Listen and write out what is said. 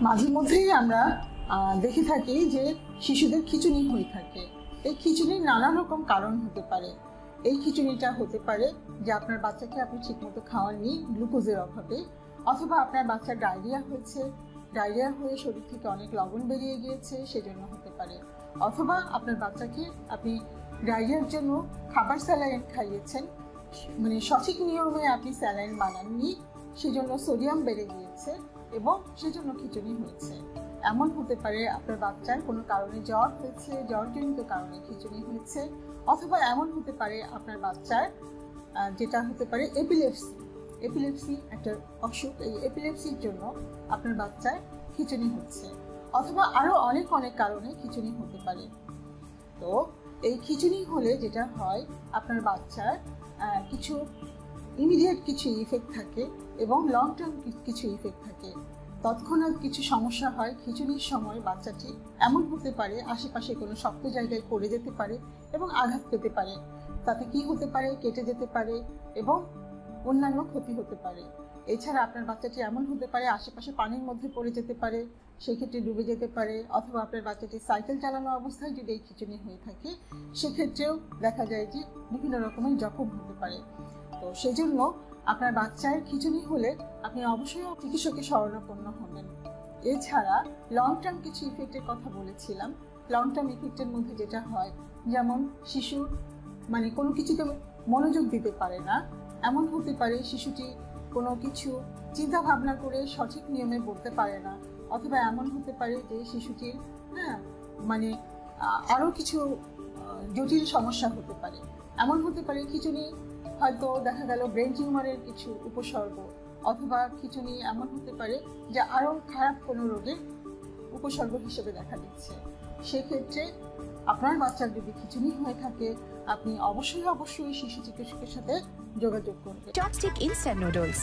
মাঝে মধ্যেই আমরা দেখে থাকি যে শিশুদের খিঁচুনি হয়ে থাকে। এই খিঁচুনির নানা রকম কারণ হতে পারে। এই খিঁচুনিটা হতে পারে যে আপনার বাচ্চাকে আপনি ঠিকমতো খাওয়াননি গ্লুকোজের অভাবে, অথবা আপনার বাচ্চার ডায়রিয়া হয়েছে, ডায়রিয়া হয়ে শরীর থেকে অনেক লবণ বেরিয়ে গিয়েছে সেজন্য হতে পারে, অথবা আপনার বাচ্চাকে আপনি ডায়রিয়ার জন্য খাবার স্যালাইন খাইয়েছেন, মানে সঠিক নিয়মে আপনি স্যালাইন বানাননি, সেজন্য সোডিয়াম বেড়ে গিয়েছে এবং সেজন্য খিঁচুনি হয়েছে। এমন হতে পারে আপনার বাচ্চার কোনো কারণে জ্বর হয়েছে, জ্বরজনিত কারণে খিঁচুনি হয়েছে, অথবা এমন হতে পারে আপনার বাচ্চার যেটা হতে পারে এপিলেপসি একটা অসুখ, এই এপিলেপসির জন্য আপনার বাচ্চার খিঁচুনি হচ্ছে, অথবা আরও অনেক কারণে খিঁচুনি হতে পারে। তো এই খিঁচুনি হলে যেটা হয় আপনার বাচ্চার কিছু ইমিডিয়েট কিছু ইফেক্ট থাকে এবং লং টার্ম কিছু ইফেক্ট থাকে। তৎক্ষণাৎ কিছু সমস্যা হয় খিঁচুনির সময়। বাচ্চাটি এমন হতে পারে আশেপাশে কোনো শক্ত জায়গায় পড়ে যেতে পারে এবং আঘাত পেতে পারে, তাতে কি হতে পারে, কেটে যেতে পারে এবং অন্যান্য ক্ষতি হতে পারে। এছাড়া আপনার বাচ্চাটি এমন হতে পারে আশেপাশে পানির মধ্যে পড়ে যেতে পারে, সেক্ষেত্রে ডুবে যেতে পারে, অথবা আপনার বাচ্চাটি সাইকেল চালানো অবস্থায় যদি এই খিঁচুনি হয়ে থাকে সেক্ষেত্রেও দেখা যায় যে বিভিন্ন রকমের জখম হতে পারে। তো সেজন্য আপনার বাচ্চার খিঁচুনি হলে আপনি অবশ্যই চিকিৎসকের শরণাপন্ন হবেন। এছাড়া লং টার্ম কিছু ইফেক্টের কথা বলেছিলাম। লং টার্ম ইফেক্টের মধ্যে যেটা হয়, যেমন শিশু মানে কোনো কিছুতে মনোযোগ দিতে পারে না, এমন হতে পারে শিশুটি কোনো কিছু চিন্তা ভাবনা করে সঠিক নিয়মে বলতে পারে না, অথবা এমন হতে পারে যে শিশুটির মানে আরও কিছু জটিল সমস্যা হতে পারে। এমন হতে পারে খিঁচুনি হয়তো দেখা গেল ব্রেন টিউমারের কিছু উপসর্গ, অথবা খিঁচুনি এমন হতে পারে যে আরও খারাপ কোনো রোগের উপসর্গ হিসেবে দেখা দিচ্ছে। সেক্ষেত্রে আপনার বাচ্চার যদি খিঁচুনি হয়ে থাকে আপনি অবশ্যই শিশু চিকিৎসকের সাথে যোগাযোগ করবেন। Chopstick instant noodles.